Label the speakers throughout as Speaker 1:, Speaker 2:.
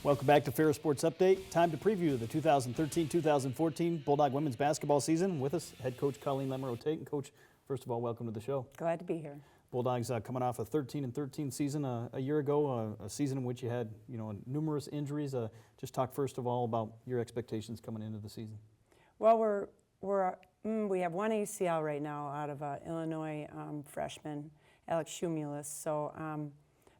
Speaker 1: Welcome back to Ferris Sports Update. Time to preview the 2013-2014 Bulldog women's basketball season. With us, head coach Colleen Lamoreaux-Tate. And Coach, first of all, welcome to the show.
Speaker 2: Glad to be here.
Speaker 1: Bulldogs coming off a 13-13 season a year ago, a season in which you had numerous injuries. Just talk first of all about your expectations coming into the season.
Speaker 2: Well, we have one ACL right now out of Illinois freshman Alex Shumulis. So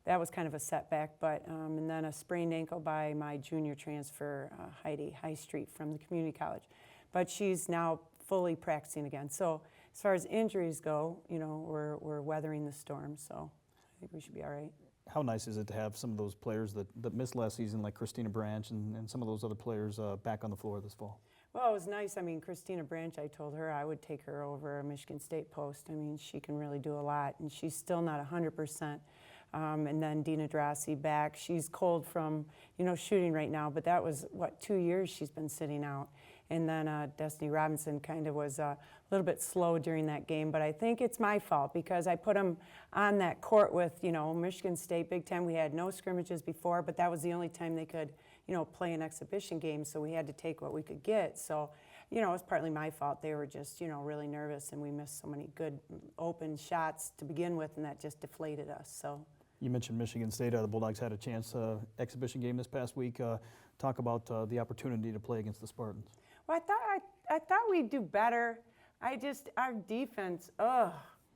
Speaker 2: that was kind of a setback, but and then a sprained ankle by my junior transfer, Heidi High Street from the community college. But she's now fully practicing again. So as far as injuries go, we're weathering the storm, so I think we should be all right.
Speaker 1: How nice is it to have some of those players that missed last season, like Christina Branch and some of those other players back on the floor this fall?
Speaker 2: Well, it was nice. I mean, Christina Branch, I told her I would take her over a Michigan State post. I mean, she can really do a lot, and she's still not 100%. And then Dina Drossi back. She's cold from, shooting right now, but that was, 2 years she's been sitting out. And then Destiny Robinson kind of was a little bit slow during that game, but I think it's my fault because I put them on that court with, Michigan State, Big Ten. We had no scrimmages before, but that was the only time they could, play an exhibition game, so we had to take what we could get. So, it was partly my fault. They were just, really nervous, and we missed so many good open shots to begin with, and that just deflated us. So.
Speaker 1: You mentioned Michigan State. The Bulldogs had a chance exhibition game this past week. Talk about the opportunity to play against the Spartans.
Speaker 2: Well, I thought we'd do better. Our defense,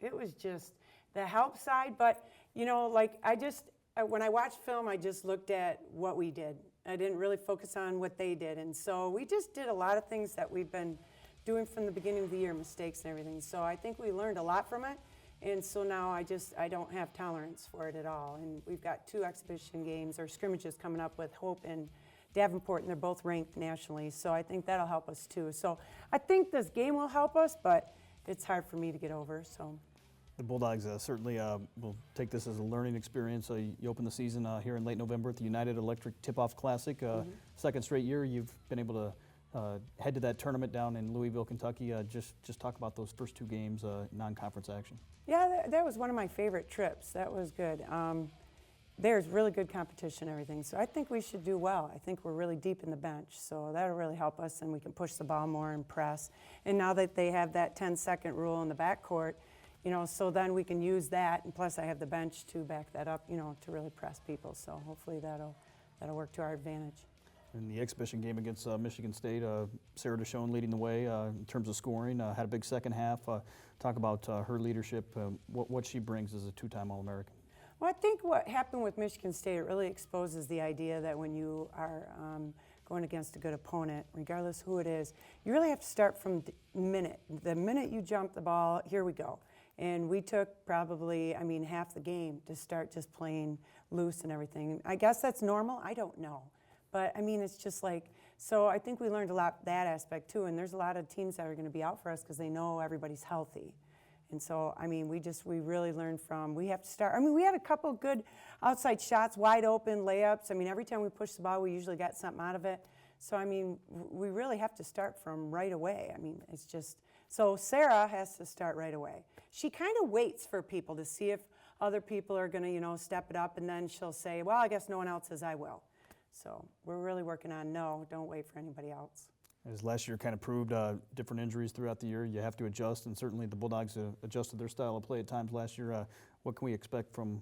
Speaker 2: it was just the help side. But, when I watched film, I just looked at what we did. I didn't really focus on what they did. And so we just did a lot of things that we've been doing from the beginning of the year, mistakes and everything. So I think we learned a lot from it. And so now I don't have tolerance for it at all. And we've got 2 exhibition games or scrimmages coming up with Hope and Davenport, and they're both ranked nationally. So I think that'll help us too. So I think this game will help us, but it's hard for me to get over. So
Speaker 1: the Bulldogs certainly will take this as a learning experience. You open the season here in late November at the United Electric Tip-Off Classic. Second straight year you've been able to head to that tournament down in Louisville, Kentucky. Just talk about those first 2 games, non-conference action.
Speaker 2: Yeah, that was one of my favorite trips. That was good. There's really good competition and everything, so I think we should do well. I think we're really deep in the bench, so that'll really help us, and we can push the ball more and press. And now that they have that 10-second rule in the backcourt, so then we can use that, and plus I have the bench to back that up, to really press people. So hopefully that'll work to our advantage.
Speaker 1: In the exhibition game against Michigan State, Sarah DeShone leading the way in terms of scoring, had a big second half. Talk about her leadership, what she brings as a 2-time All-American.
Speaker 2: Well, I think what happened with Michigan State, it really exposes the idea that when you are going against a good opponent, regardless who it is, you really have to start from the minute you jump the ball, here we go. And we took probably, half the game to start just playing loose and everything. I guess that's normal, I don't know. But it's just so I think we learned a lot that aspect too, and there's a lot of teams that are going to be out for us because they know everybody's healthy. And so, we really learned from, we have to start, we had a couple good outside shots, wide open layups. Every time we push the ball, we usually got something out of it. So, we really have to start from right away. It's just, so Sarah has to start right away. She kind of waits for people to see if other people are going to, step it up, and then she'll say, well, I guess no one else says I will. So we're really working on don't wait for anybody else.
Speaker 1: As last year kind of proved, different injuries throughout the year, you have to adjust, and certainly the Bulldogs adjusted their style of play at times last year. What can we expect from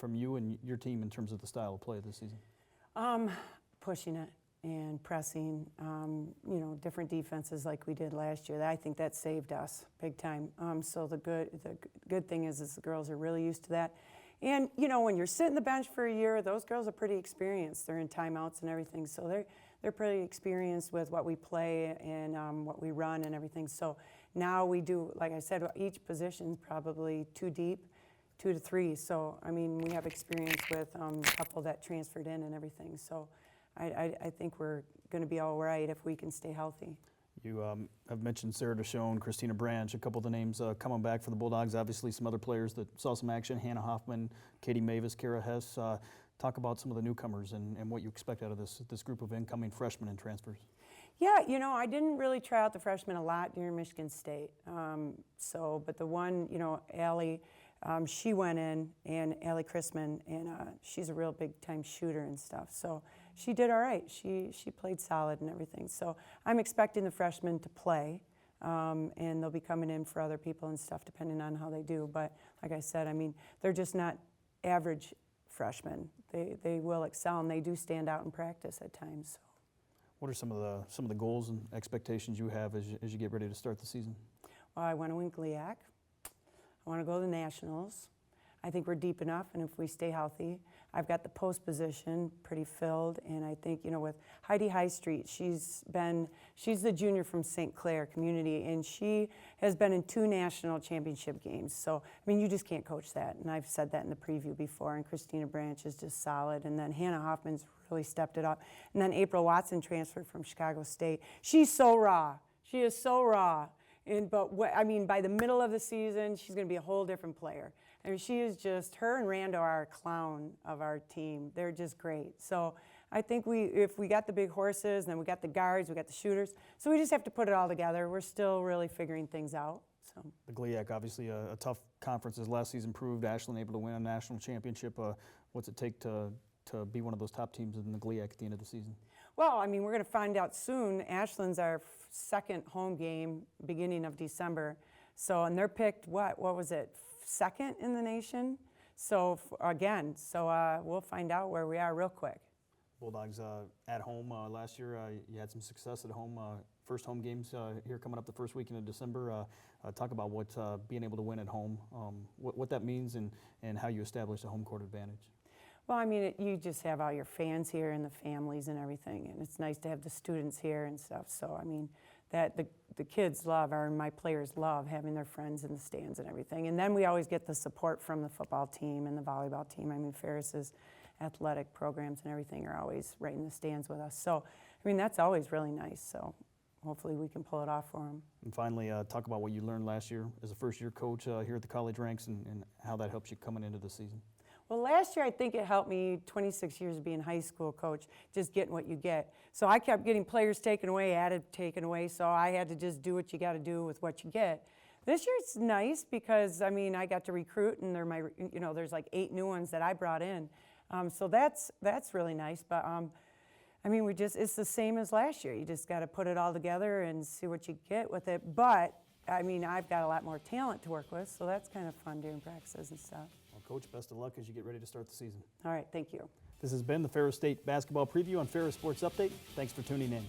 Speaker 1: you and your team in terms of the style of play this season?
Speaker 2: Pushing it and pressing, different defenses like we did last year. I think that saved us big time. So the good thing is the girls are really used to that. And, when you're sitting the bench for a year, those girls are pretty experienced. They're in timeouts and everything. So they're pretty experienced with what we play and what we run and everything. So now we do, like I said, each position's probably 2 deep, 2 to 3. So, we have experience with a couple that transferred in and everything. So I think we're going to be all right if we can stay healthy.
Speaker 1: You have mentioned Sarah DeShone, Christina Branch, a couple of the names coming back for the Bulldogs. Obviously, some other players that saw some action, Hannah Hoffman, Katie Mavis, Kara Hess. Talk about some of the newcomers and what you expect out of this group of incoming freshmen and transfers.
Speaker 2: Yeah, I didn't really try out the freshmen a lot during Michigan State. But the one, Allie, she went in, and Allie Chrisman, and she's a real big-time shooter and stuff. So she did all right. She played solid and everything. So I'm expecting the freshmen to play, and they'll be coming in for other people and stuff depending on how they do. But like I said, I mean, they're just not average freshmen. They will excel, and they do stand out in practice at times. So.
Speaker 1: What are some of the goals and expectations you have as you get ready to start the season?
Speaker 2: Well, I want to win GLIAC. I want to go to the Nationals. I think we're deep enough, and if we stay healthy, I've got the post position pretty filled, and I think, you know, with Heidi High Street, she's the junior from St. Clair Community, and she has been in 2 national championship games. So, I mean, you just can't coach that, and I've said that in the preview before, and Christina Branch is just solid, and then Hannah Hoffman's really stepped it up, and then April Watson transferred from Chicago State. She's so raw. She is so raw. I mean, by the middle of the season, she's going to be a whole different player. I mean, she is just, her and Rando are a clown of our team. They're just great. So I think if we got the big horses, and then we got the guards, we got the shooters, so we just have to put it all together. We're still really figuring things out. So.
Speaker 1: The GLIAC, obviously a tough conference, as last season proved. Ashland able to win a national championship. What's it take to be one of those top teams in the GLIAC at the end of the season?
Speaker 2: Well, I mean, we're going to find out soon. Ashland's our second home game, beginning of December. So, and they're picked, what was it, 2nd in the nation? So, we'll find out where we are real quick.
Speaker 1: Bulldogs at home last year, you had some success at home. First home games here coming up the first weekend of December. Talk about what being able to win at home, what that means, and how you establish a home court advantage.
Speaker 2: Well, I mean, you just have all your fans here and the families and everything, and it's nice to have the students here and stuff. So, I mean, that the kids love, or my players love, having their friends in the stands and everything. And then we always get the support from the football team and the volleyball team. I mean, Ferris's athletic programs and everything are always right in the stands with us. So, I mean, that's always really nice. So, hopefully we can pull it off for them. And
Speaker 1: finally, talk about what you learned last year as a first-year coach here at the college ranks, and how that helps you coming into the season.
Speaker 2: Well, last year I think it helped me, 26 years of being a high school coach, just getting what you get. So I kept getting players taken away, taken away, so I had to just do what you got to do with what you get. This year it's nice because, I mean, I got to recruit, and there's like 8 new ones that I brought in. So that's really nice, but I mean, it's the same as last year. You just got to put it all together and see what you get with it. But, I mean, I've got a lot more talent to work with, so that's kind of fun during practices and stuff.
Speaker 1: Well, Coach, best of luck as you get ready to start the season.
Speaker 2: All right, thank you.
Speaker 1: This has been the Ferris State Basketball Preview on Ferris Sports Update. Thanks for tuning in.